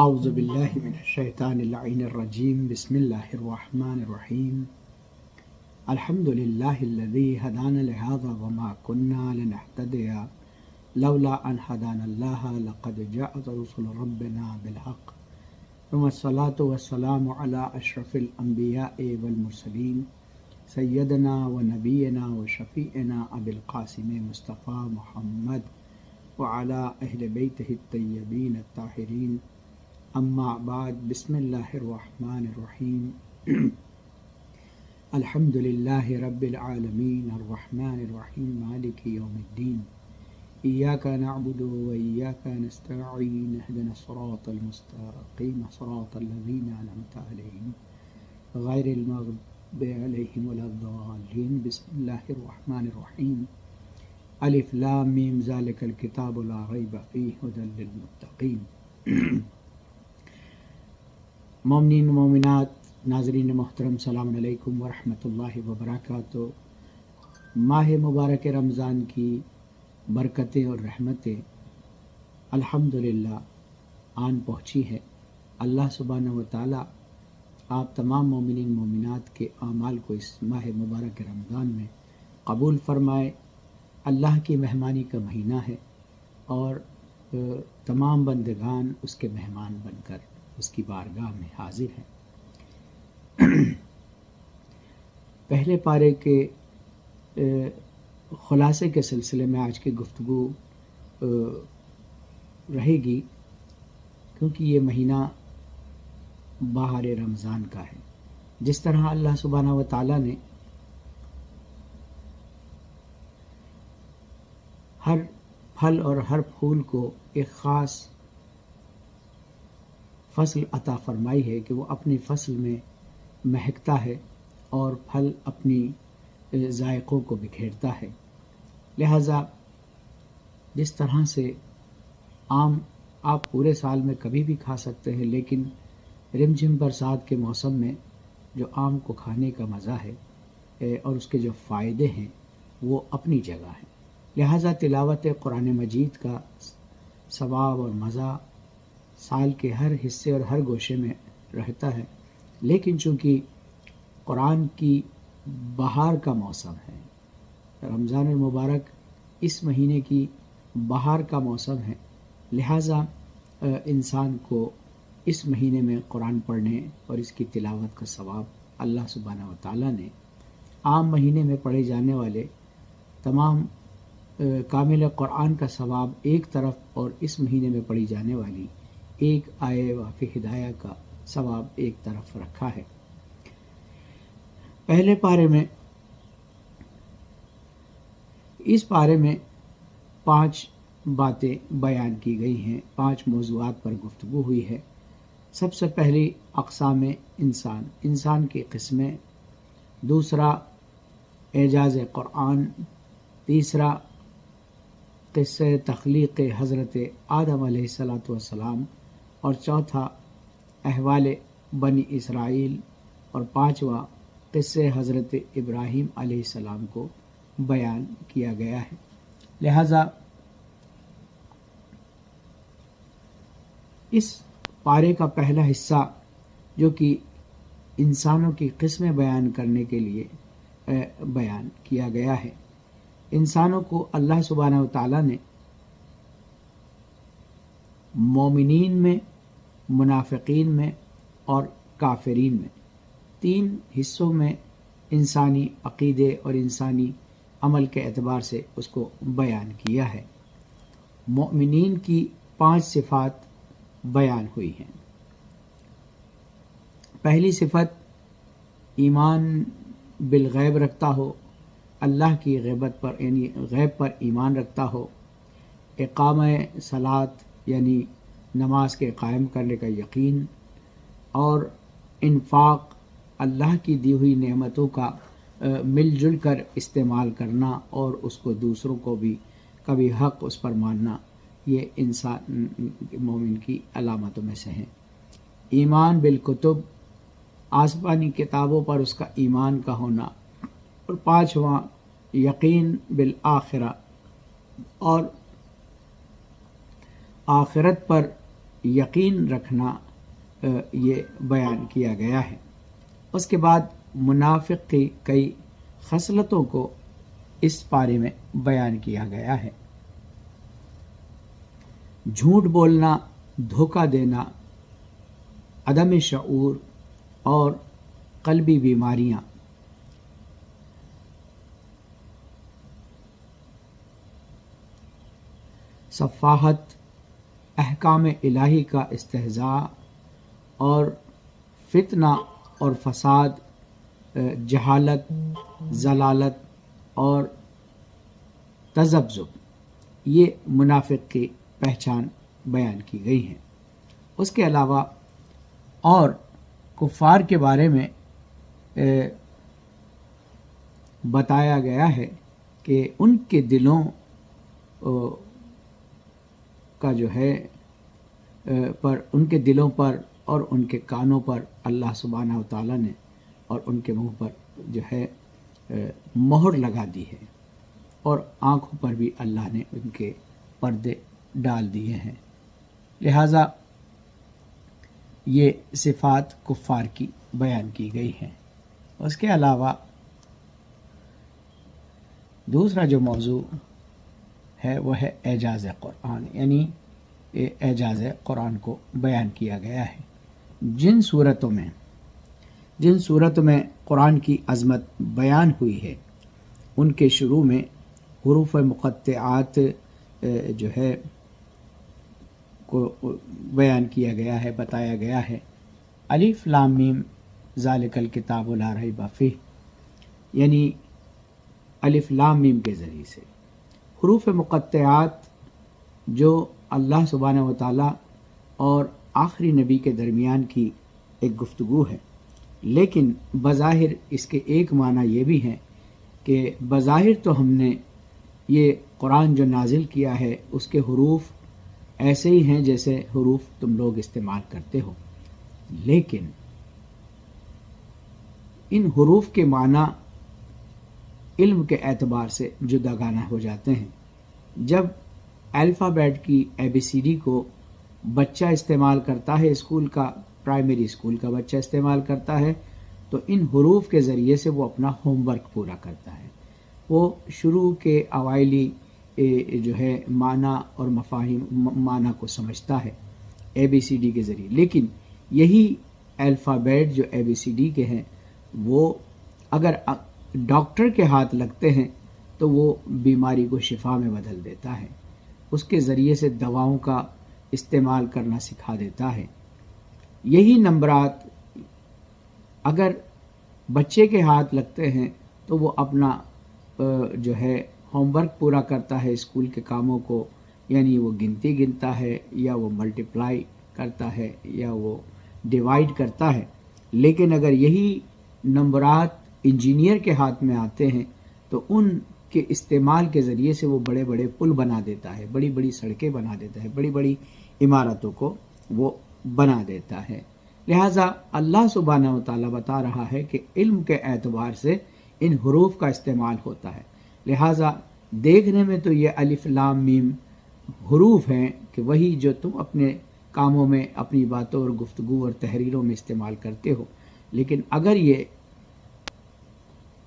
اعوذ باللہ من الشیطان اللعین الرجیم بسم اللہ الرحمن الرحیم الحمد للہ الذی ہدانا لہذا وما كنا لنہتدی لولا ان ہدانا اللہ لقد جاءت رسل ربنا بالحق ثم الصلاة والسلام علی اشرف الانبیاء والمرسلین سیدنا و نبینا و شفیعنا ابی القاسم مصطفیٰ محمد وعلی اہل بیتہ الطیبین الطاہرین اما بعد بسم اللہ الرحمن الرحیم الحمد للہ رب العالمین الرحمن الرحیم مالک یوم الدین ایاک نعبد و ایاک نستعین اهدنا الصراط المستقیم صراط الذین انعمت علیہم غیر المغضوب علیہم ولا الضالین بسم اللہ الرحمن الرحیم الف لام میم ذالک الکتاب لا ریب فیہ ھدی للمتقین۔ مومنین مومنات ناظرین محترم سلام علیکم ورحمۃ اللہ وبرکاتہ۔ ماہ مبارک رمضان کی برکتیں اور رحمتیں الحمدللہ آن پہنچی ہے۔ اللہ سبحانہ و تعالی آپ تمام مومنین مومنات کے اعمال کو اس ماہ مبارک رمضان میں قبول فرمائے۔ اللہ کی مہمانی کا مہینہ ہے اور تمام بندگان اس کے مہمان بن کر اس کی بارگاہ میں حاضر ہیں۔ پہلے پارے کے خلاصے کے سلسلے میں آج کی گفتگو رہے گی، کیونکہ یہ مہینہ بہار رمضان کا ہے۔ جس طرح اللہ سبحانہ و تعالیٰ نے ہر پھل اور ہر پھول کو ایک خاص فصل عطا فرمائی ہے کہ وہ اپنی فصل میں مہکتا ہے اور پھل اپنی ذائقوں کو بکھیرتا ہے۔ لہذا جس طرح سے آم آپ پورے سال میں کبھی بھی کھا سکتے ہیں، لیکن رم جھم برسات کے موسم میں جو آم کو کھانے کا مزہ ہے اور اس کے جو فائدے ہیں وہ اپنی جگہ ہیں۔ لہذا تلاوت قرآن مجید کا ثواب اور مزہ سال کے ہر حصے اور ہر گوشے میں رہتا ہے، لیکن چونکہ قرآن کی بہار کا موسم ہے، رمضان المبارک اس مہینے کی بہار کا موسم ہے، لہٰذا انسان کو اس مہینے میں قرآن پڑھنے اور اس کی تلاوت کا ثواب اللہ سبحانہ و تعالیٰ نے عام مہینے میں پڑھے جانے والے تمام کامل قرآن کا ثواب ایک طرف اور اس مہینے میں پڑھی جانے والی ایک آیے وافی ہدایہ کا ثواب ایک طرف رکھا ہے۔ پہلے پارے میں اس پارے میں 5 باتیں بیان کی گئی ہیں، 5 موضوعات پر گفتگو ہوئی ہے۔ سب سے پہلی اقسام انسان کی قسمیں، دوسرا اعجاز قرآن، تیسرا قصہ تخلیق حضرت آدم علیہ السلام اور چوتھا احوال بنی اسرائیل اور 5واں قصہ حضرت ابراہیم علیہ السلام کو بیان کیا گیا ہے۔ لہذا اس پارے کا پہلا حصہ جو کہ انسانوں کی قسمیں بیان کرنے کے لیے بیان کیا گیا ہے، انسانوں کو اللہ سبحانہ و تعالیٰ نے مومنین میں، منافقین میں اور کافرین میں 3 حصوں میں انسانی عقیدے اور انسانی عمل کے اعتبار سے اس کو بیان کیا ہے۔ مومنین کی 5 صفات بیان ہوئی ہیں۔ پہلی صفت ایمان بالغیب رکھتا ہو، اللہ کی غیبت پر یعنی غیب پر ایمان رکھتا ہو، اقامہ صلاۃ یعنی نماز کے قائم کرنے کا یقین، اور انفاق اللہ کی دی ہوئی نعمتوں کا مل جل کر استعمال کرنا اور اس کو دوسروں کو بھی کبھی حق اس پر ماننا، یہ انسان مومن کی علامتوں میں سے ہیں۔ ایمان بالکتب، آسمانی کتابوں پر اس کا ایمان کا ہونا، اور 5واں یقین بالآخرہ اور آخرت پر یقین رکھنا یہ بیان کیا گیا ہے۔ اس کے بعد منافق کی کئی خصلتوں کو اس پارے میں بیان کیا گیا ہے۔ جھوٹ بولنا، دھوکہ دینا، عدم شعور اور قلبی بیماریاں۔ صفاحت، احکام الہی کا استہزاء اور فتنہ اور فساد، جہالت، ضلالت اور تذبذب، یہ منافق کی پہچان بیان کی گئی ہے۔ اس کے علاوہ اور کفار کے بارے میں بتایا گیا ہے کہ ان کے دلوں کا جو ہے ان کے دلوں پر اور ان کے کانوں پر اللہ سبحانہ و تعالیٰ نے اور ان کے منہ پر جو ہے مہر لگا دی ہے، اور آنکھوں پر بھی اللہ نے ان کے پردے ڈال دیے ہیں۔ لہذا یہ صفات کفار کی بیان کی گئی ہیں۔ اس کے علاوہ دوسرا جو موضوع ہے وہ ہے اعجاز قرآن، یعنی اعجاز قرآن کو بیان کیا گیا ہے۔ جن صورتوں میں قرآن کی عظمت بیان ہوئی ہے ان کے شروع میں حروف مقطعات جو ہے کو بیان کیا گیا ہے، بتایا گیا ہے۔ الف لام میم ذالک الکتاب لا ریب فیہ، یعنی الف لام میم کے ذریعے سے حروف مقطعات جو اللہ سبحانہ و تعالیٰ اور آخری نبی کے درمیان کی ایک گفتگو ہے، لیکن بظاہر اس کے ایک معنی یہ بھی ہے کہ بظاہر تو ہم نے یہ قرآن جو نازل کیا ہے اس کے حروف ایسے ہی ہیں جیسے حروف تم لوگ استعمال کرتے ہو، لیکن ان حروف کے معنی علم کے اعتبار سے جداگانہ ہو جاتے ہیں۔ جب الفابیٹ کی ABCD کو بچہ استعمال کرتا ہے، اسکول کا، پرائمری اسکول کا بچہ استعمال کرتا ہے، تو ان حروف کے ذریعے سے وہ اپنا ہوم ورک پورا کرتا ہے۔ وہ شروع کے اوائلی جو ہے معنی اور مفاہیم معنی کو سمجھتا ہے ABCD کے ذریعے، لیکن یہی الفابیٹ جو ABCD کے ہیں وہ اگر ڈاکٹر کے ہاتھ لگتے ہیں تو وہ بیماری کو شفا میں بدل دیتا ہے، اس کے ذریعے سے دواؤں کا استعمال کرنا سکھا دیتا ہے۔ یہی نمبرات اگر بچے کے ہاتھ لگتے ہیں تو وہ اپنا جو ہے ہوم ورک پورا کرتا ہے، اسکول کے کاموں کو، یعنی وہ گنتی گنتا ہے یا وہ ملٹیپلائی کرتا ہے یا وہ ڈیوائڈ کرتا ہے۔ لیکن اگر یہی نمبرات انجینئر کے ہاتھ میں آتے ہیں تو ان کے استعمال کے ذریعے سے وہ بڑے بڑے پل بنا دیتا ہے، بڑی بڑی سڑکیں بنا دیتا ہے، بڑی بڑی عمارتوں کو وہ بنا دیتا ہے۔ لہٰذا اللہ سبحانہ و تعالیٰ بتا رہا ہے کہ علم کے اعتبار سے ان حروف کا استعمال ہوتا ہے۔ لہٰذا دیکھنے میں تو یہ الف لام میم حروف ہیں کہ وہی جو تم اپنے کاموں میں، اپنی باتوں اور گفتگو اور تحریروں میں استعمال کرتے ہو، لیکن اگر یہ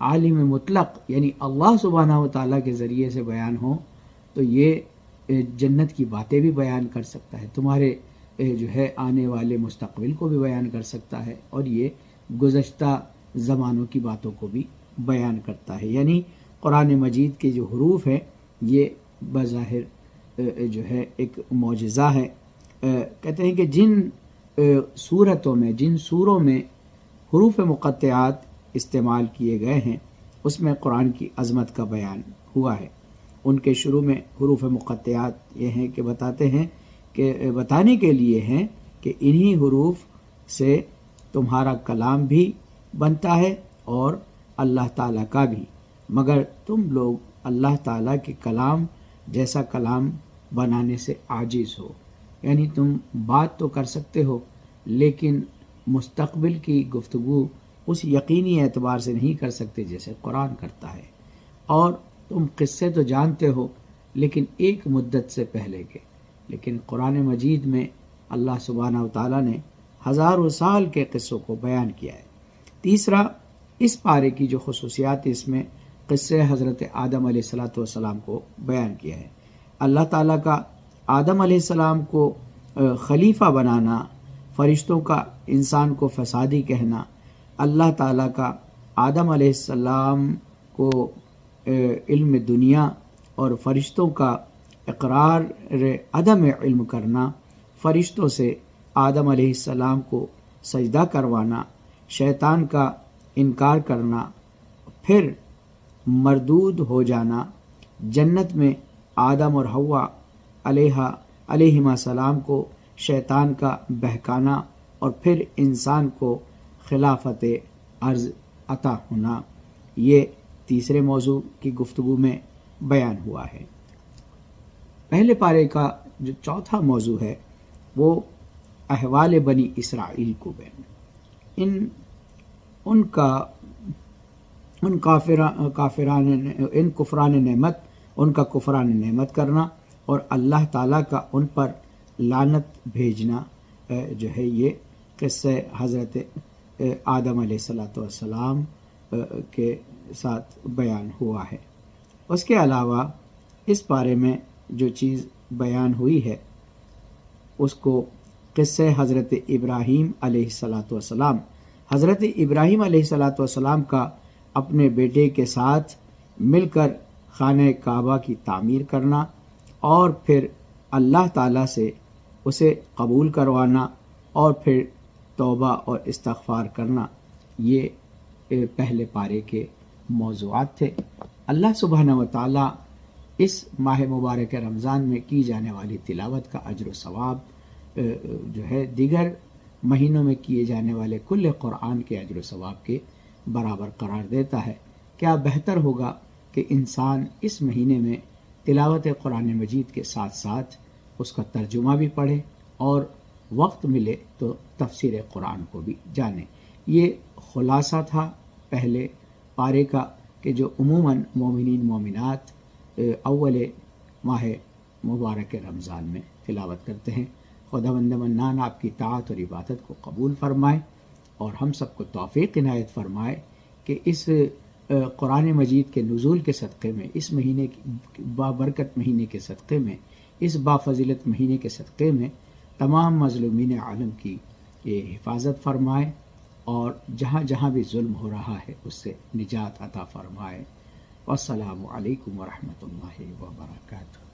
عالم مطلق یعنی اللہ سبحانہ و تعالیٰ کے ذریعے سے بیان ہو تو یہ جنت کی باتیں بھی بیان کر سکتا ہے، تمہارے جو ہے آنے والے مستقبل کو بھی بیان کر سکتا ہے، اور یہ گزشتہ زمانوں کی باتوں کو بھی بیان کرتا ہے۔ یعنی قرآن مجید کے جو حروف ہیں یہ بظاہر جو ہے ایک معجزہ ہے۔ کہتے ہیں کہ جن سوروں میں حروف مقطعات استعمال کیے گئے ہیں اس میں قرآن کی عظمت کا بیان ہوا ہے۔ ان کے شروع میں حروف مقطعات یہ ہیں کہ بتانے کے لیے ہیں کہ انہی حروف سے تمہارا کلام بھی بنتا ہے اور اللہ تعالیٰ کا بھی، مگر تم لوگ اللہ تعالیٰ کے کلام جیسا کلام بنانے سے عاجز ہو، یعنی تم بات تو کر سکتے ہو لیکن مستقبل کی گفتگو اس یقینی اعتبار سے نہیں کر سکتے جیسے قرآن کرتا ہے، اور تم قصے تو جانتے ہو لیکن ایک مدت سے پہلے کے، لیکن قرآن مجید میں اللہ سبحانہ و تعالیٰ نے ہزاروں سال کے قصوں کو بیان کیا ہے۔ تیسرا، اس پارے کی جو خصوصیات اس میں قصے حضرت آدم علیہ السلام کو بیان کیا ہے۔ اللہ تعالیٰ کا آدم علیہ السلام کو خلیفہ بنانا، فرشتوں کا انسان کو فسادی کہنا، اللہ تعالیٰ کا آدم علیہ السلام کو علم دنیا اور فرشتوں کا اقرار عدم علم کرنا، فرشتوں سے آدم علیہ السلام کو سجدہ کروانا، شیطان کا انکار کرنا، پھر مردود ہو جانا، جنت میں آدم اور حوا علیہما السلام کو شیطان کا بہکانا، اور پھر انسان کو خلافت ارض عطا ہونا، یہ تیسرے موضوع کی گفتگو میں بیان ہوا ہے۔ پہلے پارے کا جو چوتھا موضوع ہے وہ احوال بنی اسرائیل کو بیان، ان کا کفران نعمت کرنا اور اللہ تعالیٰ کا ان پر لعنت بھیجنا جو ہے یہ قصہ حضرت آدم علیہ السلام کے ساتھ بیان ہوا ہے۔ اس کے علاوہ اس بارے میں جو چیز بیان ہوئی ہے اس کو قصہ حضرت ابراہیم علیہ السلام، حضرت ابراہیم علیہ السلام کا اپنے بیٹے کے ساتھ مل کر خانہ کعبہ کی تعمیر کرنا اور پھر اللہ تعالیٰ سے اسے قبول کروانا اور پھر توبہ اور استغفار کرنا، یہ پہلے پارے کے موضوعات تھے۔ اللہ سبحانہ و تعالیٰ اس ماہ مبارک رمضان میں کی جانے والی تلاوت کا اجر و ثواب جو ہے دیگر مہینوں میں کیے جانے والے کل قرآن کے اجر و ثواب کے برابر قرار دیتا ہے۔ کیا بہتر ہوگا کہ انسان اس مہینے میں تلاوت قرآن مجید کے ساتھ ساتھ اس کا ترجمہ بھی پڑھے اور وقت ملے تو تفسیر قرآن کو بھی جانے۔ یہ خلاصہ تھا پہلے پارے کا کہ جو عموماً مومنین مومنات اول ماہ مبارک رمضان میں تلاوت کرتے ہیں۔ خداوند منان آپ کی طاعت اور عبادت کو قبول فرمائے اور ہم سب کو توفیق عنایت فرمائے کہ اس قرآن مجید کے نزول کے صدقے میں، اس مہینے بابرکت مہینے کے صدقے میں، اس بافضیلت مہینے کے صدقے میں تمام مظلومین عالم کی یہ حفاظت فرمائے اور جہاں جہاں بھی ظلم ہو رہا ہے اس سے نجات عطا فرمائے۔ والسلام علیکم ورحمۃ اللہ وبرکاتہ۔